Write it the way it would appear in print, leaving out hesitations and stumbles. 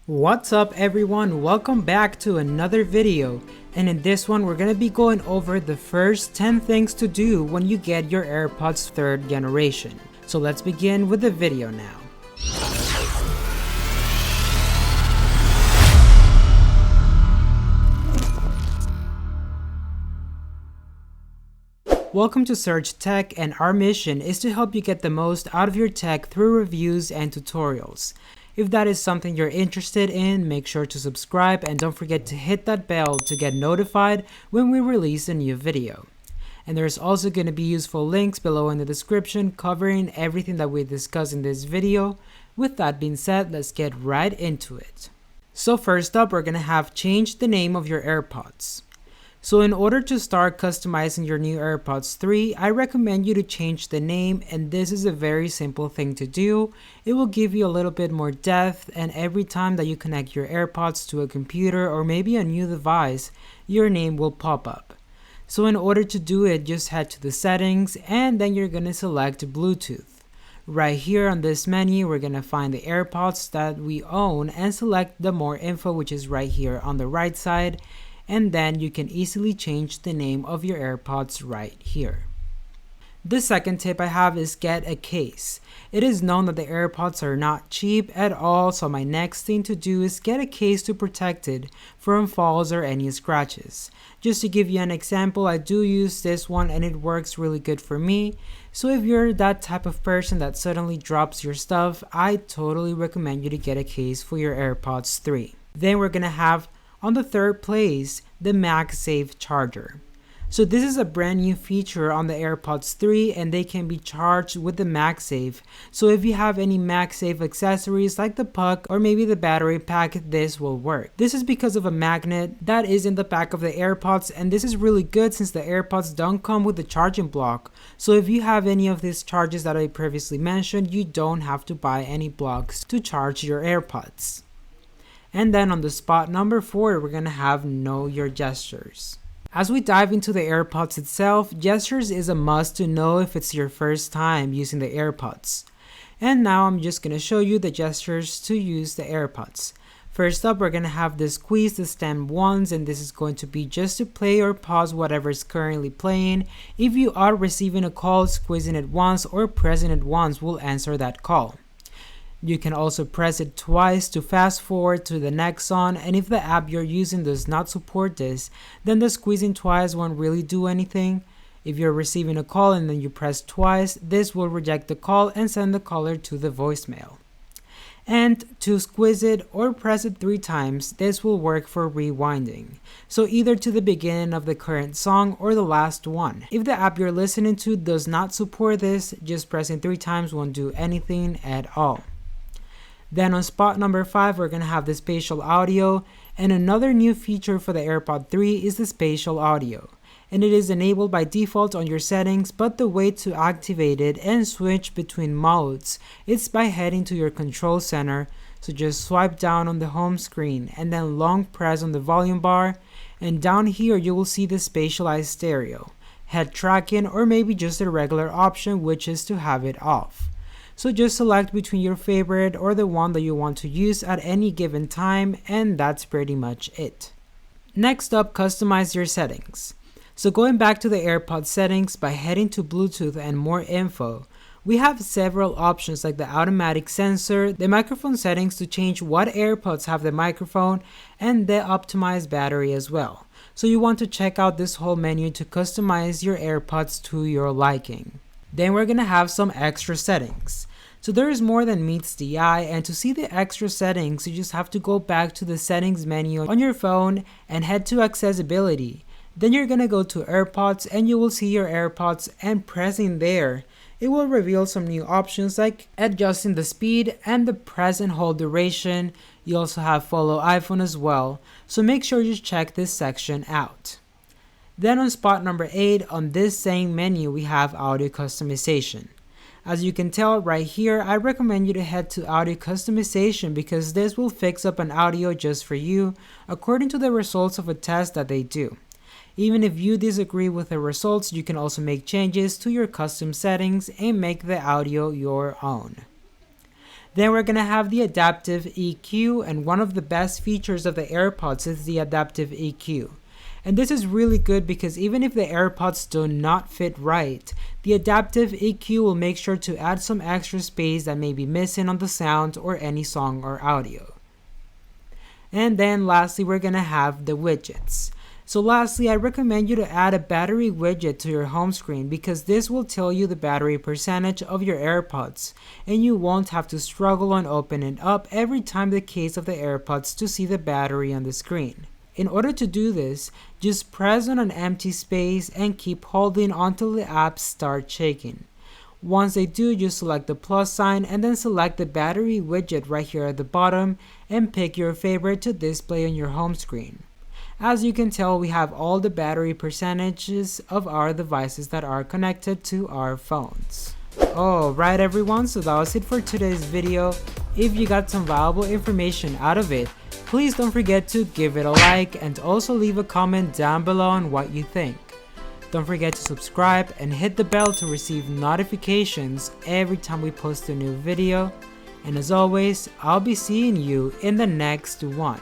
What's up everyone, welcome back to another video, and in this one we're gonna be going over the first 10 things to do when you get your AirPods 3rd generation. So let's begin with the video now. Welcome to Search Tech, and our mission is to help you get the most out of your tech through reviews and tutorials. If that is something you're interested in, make sure to subscribe and don't forget to hit that bell to get notified when we release a new video. And there's also going to be useful links below in the description covering everything that we discuss in this video. With that being said, let's get right into it. So first up, we're going to have change the name of your AirPods. So in order to start customizing your new AirPods 3, I recommend you to change the name, and this is a very simple thing to do. It will give you a little bit more depth, and every time that you connect your AirPods to a computer or maybe a new device, your name will pop up. So in order to do it, just head to the settings and then you're going to select Bluetooth. Right here on this menu, we're going to find the AirPods that we own and select the more info, which is right here on the right side. And then you can easily change the name of your AirPods right here. The second tip I have is get a case. It is known that the AirPods are not cheap at all, so my next thing to do is get a case to protect it from falls or any scratches. Just to give you an example, I do use this one and it works really good for me. So if you're that type of person that suddenly drops your stuff, I totally recommend you to get a case for your AirPods 3. Then we're gonna have on the third place, the MagSafe charger. So this is a brand new feature on the AirPods 3 and they can be charged with the MagSafe. So if you have any MagSafe accessories like the puck or maybe the battery pack, this will work. This is because of a magnet that is in the back of the AirPods, and this is really good since the AirPods don't come with the charging block. So if you have any of these charges that I previously mentioned, you don't have to buy any blocks to charge your AirPods. And then on the spot number 4, we're going to have know your gestures. As we dive into the AirPods itself, gestures is a must to know if it's your first time using the AirPods. And now I'm just going to show you the gestures to use the AirPods. First up, we're going to have the squeeze the stem once, and this is going to be just to play or pause whatever is currently playing. If you are receiving a call, squeezing it once or pressing it once will answer that call. You can also press it twice to fast forward to the next song, and if the app you're using does not support this, then the squeezing twice won't really do anything. If you're receiving a call and then you press twice, this will reject the call and send the caller to the voicemail. And to squeeze it or press it 3 times, this will work for rewinding. So either to the beginning of the current song or the last one. If the app you're listening to does not support this, just pressing 3 times won't do anything at all. Then on spot number 5, we're going to have the spatial audio, and another new feature for the AirPod 3 is the spatial audio. And it is enabled by default on your settings, but the way to activate it and switch between modes is by heading to your control center. So just swipe down on the home screen and then long press on the volume bar, and down here you will see the spatialized stereo, head tracking, or maybe just a regular option, which is to have it off. So just select between your favorite or the one that you want to use at any given time, and that's pretty much it. Next up, customize your settings. So going back to the AirPods settings, by heading to Bluetooth and more info, we have several options like the automatic sensor, the microphone settings to change what AirPods have the microphone, and the optimized battery as well. So you want to check out this whole menu to customize your AirPods to your liking. Then we're going to have some extra settings. So there is more than meets the eye, and to see the extra settings, you just have to go back to the settings menu on your phone and head to accessibility. Then you're going to go to AirPods and you will see your AirPods, and pressing there, it will reveal some new options like adjusting the speed and the press and hold duration. You also have follow iPhone as well, so make sure you check this section out. Then on spot number 8, on this same menu, we have audio customization. As you can tell right here, I recommend you to head to audio customization because this will fix up an audio just for you according to the results of a test that they do. Even if you disagree with the results, you can also make changes to your custom settings and make the audio your own. Then we're gonna have the adaptive EQ, and one of the best features of the AirPods is the adaptive EQ. And this is really good because even if the AirPods do not fit right, the adaptive EQ will make sure to add some extra space that may be missing on the sound or any song or audio. And then lastly, we're gonna have the widgets. So lastly, I recommend you to add a battery widget to your home screen because this will tell you the battery percentage of your AirPods, and you won't have to struggle on opening it up every time the case of the AirPods to see the battery on the screen. In order to do this, just press on an empty space and keep holding until the apps start shaking. Once they do, just select the plus sign and then select the battery widget right here at the bottom and pick your favorite to display on your home screen. As you can tell, we have all the battery percentages of our devices that are connected to our phones. Alright everyone, so that was it for today's video. If you got some valuable information out of it, please don't forget to give it a like and also leave a comment down below on what you think. Don't forget to subscribe and hit the bell to receive notifications every time we post a new video. And as always, I'll be seeing you in the next one.